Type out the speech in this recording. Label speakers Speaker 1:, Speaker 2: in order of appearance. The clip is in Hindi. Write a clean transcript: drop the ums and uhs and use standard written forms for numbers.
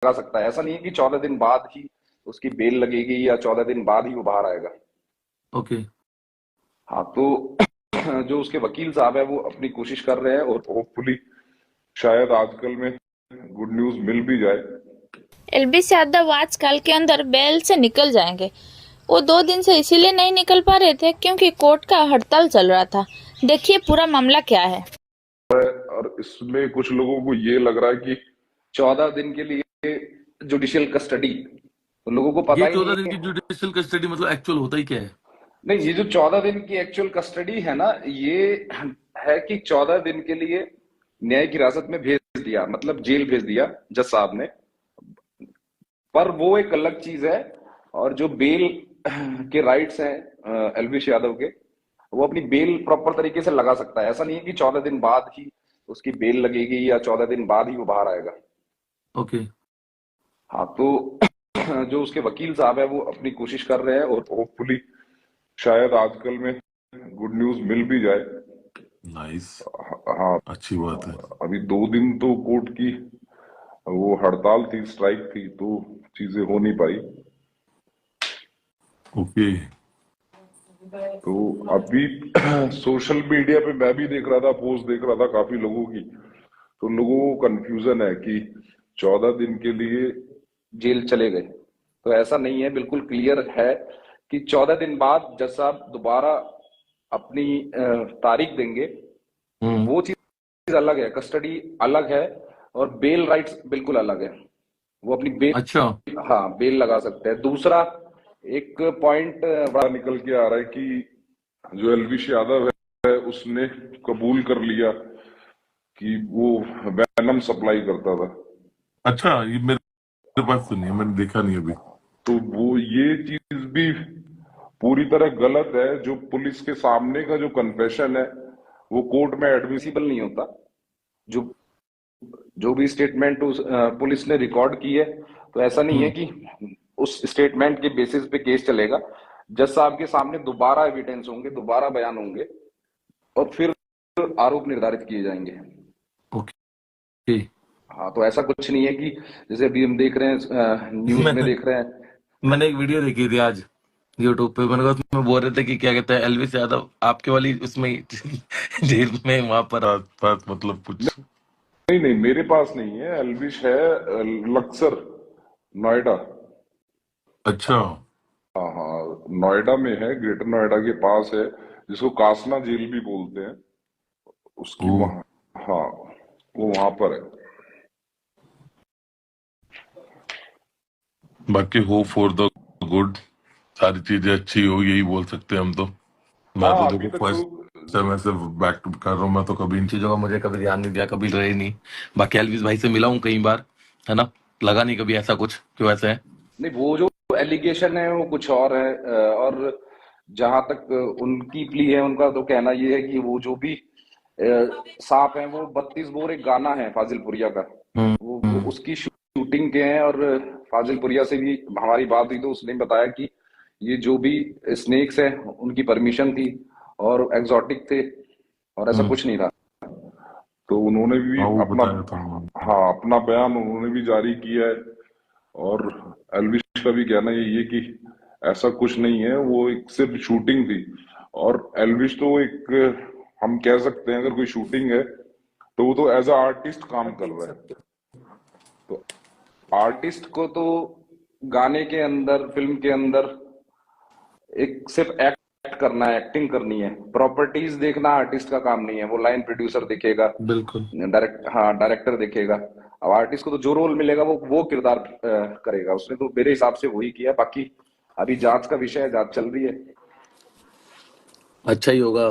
Speaker 1: लगा सकता है। ऐसा नहीं है कि 14 दिन बाद ही उसकी बेल लगेगी या 14 दिन बाद ही वो बाहर आएगा।
Speaker 2: ओके।
Speaker 1: हाँ, तो जो उसके वकील साहब है वो अपनी कोशिश कर रहे हैं और होपफुली शायद आजकल में गुड न्यूज मिल भी जाए।
Speaker 3: एलबीस यादव आज कल के अंदर बेल से निकल जाएंगे। वो 2 दिन से इसीलिए नहीं निकल पा रहे थे क्योंकि कोर्ट का हड़ताल चल रहा था। देखिए पूरा मामला क्या है।
Speaker 1: और इसमें कुछ लोगों को ये लग रहा है कि 14 दिन के लिए जुडिशियल कस्टडी, तो लोगों को
Speaker 2: ये
Speaker 1: पता ही नहीं
Speaker 2: 14 दिन
Speaker 1: है।
Speaker 2: की जुडिशियल कस्टडी मतलब एक्चुअल होता ही क्या है?
Speaker 1: नहीं, ये जो 14 दिन की एक्चुअल कस्टडी है ना, ये है कि 14 दिन के लिए न्यायिक हिरासत में भेज दिया, मतलब जेल भेज दिया जज साहब ने। पर वो एक अलग चीज है। और जो बेल के राइट्स हैं एलविश यादव के, वो अपनी बेल प्रॉपर तरीके से लगा सकता है। ऐसा नहीं है कि 14 दिन बाद ही उसकी बेल लगेगी या 14 दिन बाद ही वो बाहर आएगा।
Speaker 2: ओके।
Speaker 1: हाँ, तो जो उसके वकील साहब है वो अपनी कोशिश कर रहे हैं और होपफुली शायद आजकल में गुड न्यूज मिल भी जाए।
Speaker 4: नाइस।
Speaker 1: हाँ,
Speaker 4: अच्छी बात है।
Speaker 1: अभी 2 दिन तो कोर्ट की वो हड़ताल थी, स्ट्राइक थी, तो चीजें हो नहीं पाई।
Speaker 4: ओके।
Speaker 1: तो अभी सोशल मीडिया पे मैं भी देख रहा था, पोस्ट देख रहा था काफी लोगों की, तो लोगों को कंफ्यूजन है कि 14 दिन के लिए जेल चले गए। तो ऐसा नहीं है, बिल्कुल क्लियर है कि 14 दिन बाद जज साहब दोबारा अपनी तारीख देंगे। वो चीज अलग है, कस्टडी अलग है और बेल राइट्स बिल्कुल अलग है। वो अपनी बेल,
Speaker 2: अच्छा।
Speaker 1: हाँ, बेल लगा सकते हैं। दूसरा एक पॉइंट बड़ा निकल के आ रहा है कि जो एलविश यादव है उसने कबूल कर लिया कि वो वैनम सप्लाई करता था।
Speaker 4: अच्छा, ये मेरे पास तो नहीं है, मैंने देखा नहीं अभी।
Speaker 1: तो वो ये चीज भी पूरी तरह गलत है। जो पुलिस के सामने का जो कन्फेशन है वो कोर्ट में एडमिसिबल नहीं होता। जो जो भी स्टेटमेंट पुलिस ने रिकॉर्ड की है, तो ऐसा नहीं है कि उस स्टेटमेंट के बेसिस पे केस चलेगा। जज साहब के सामने दोबारा एविडेंस होंगे, दोबारा बयान होंगे और फिर आरोप निर्धारित किए जाएंगे।
Speaker 2: ओके।
Speaker 1: हाँ, तो ऐसा कुछ नहीं है कि जैसे अभी हम देख रहे हैं न्यूज में
Speaker 2: मैंने
Speaker 1: देख रहे हैं।
Speaker 2: मैंने एक वीडियो देखी थी आज यूट्यूब पे। मैंने कहा उसमें बोल रहे थे कि क्या कहते हैं एलविस यादव आपके वाली उसमें जेल में वहां पर।
Speaker 4: बात बात मतलब कुछ।
Speaker 1: नहीं नहीं, मेरे पास नहीं है, एल्विश है लक्सर, नोएडा।
Speaker 4: अच्छा।
Speaker 1: हाँ हाँ, नोएडा में है, ग्रेटर नोएडा के पास है, जिसको कासना जेल भी बोलते हैं। उसकी
Speaker 4: ओ।
Speaker 1: वहाँ, हाँ, वो वहां पर है।
Speaker 4: बाकी होप फॉर द गुड, सारी चीजें अच्छी हो, यही बोल सकते हैं हम तो। मैं तो
Speaker 1: हाँ, अभी
Speaker 4: देखो
Speaker 1: तक तो
Speaker 4: फर्स्ट टाइम ऐसे बैक टू कर रहा हूँ, मैं तो कभी
Speaker 2: इन चीजों का मुझे कभी ध्यान नहीं दिया, कभी रहे नहीं। बाकी एलविस भाई से मिला हूँ कई बार, है ना। लगा नहीं कभी ऐसा कुछ कि वैसे है।
Speaker 1: नहीं, वो जो एलिगेशन है वो कुछ और है। और जहां तक उनकी प्ली है, उनका तो कहना ये है कि वो जो भी सांप है वो 32 बोर एक गाना है फाजिलपुरिया का,
Speaker 2: हम्म।
Speaker 1: वो उसकी शूटिंग के हैं। और फाजिलपुरिया से भी हमारी बात हुई तो उसने बताया कि ये जो भी स्नेक्स है उनकी परमिशन थी और एग्जॉटिक थे और ऐसा
Speaker 2: हम्म।
Speaker 1: कुछ नहीं था। तो उन्होंने भी
Speaker 4: हाँ, वो
Speaker 1: अपना,
Speaker 4: बताया था उन्होंने।
Speaker 1: हाँ, अपना बयान उन्होंने भी जारी किया है। और एल्विश का भी कहना यही है कि ऐसा कुछ नहीं है, वो एक सिर्फ शूटिंग थी। और एल्विश तो एक, हम कह सकते हैं अगर कोई शूटिंग है तो वो तो एज अ आर्टिस्ट काम कर रहा है। तो आर्टिस्ट को तो गाने के अंदर, फिल्म के अंदर एक सिर्फ एक्ट करना है, एक्टिंग करनी है। प्रॉपर्टीज देखना आर्टिस्ट का काम नहीं है। वो लाइन प्रोड्यूसर देखेगा,
Speaker 2: बिल्कुल।
Speaker 1: डायरेक्टर देखेगा। अब आर्टिस्ट को तो जो रोल मिलेगा वो किरदार करेगा। उसने तो मेरे हिसाब से वही किया। बाकी अभी जांच का विषय है, जांच चल रही है।
Speaker 2: अच्छा ही होगा।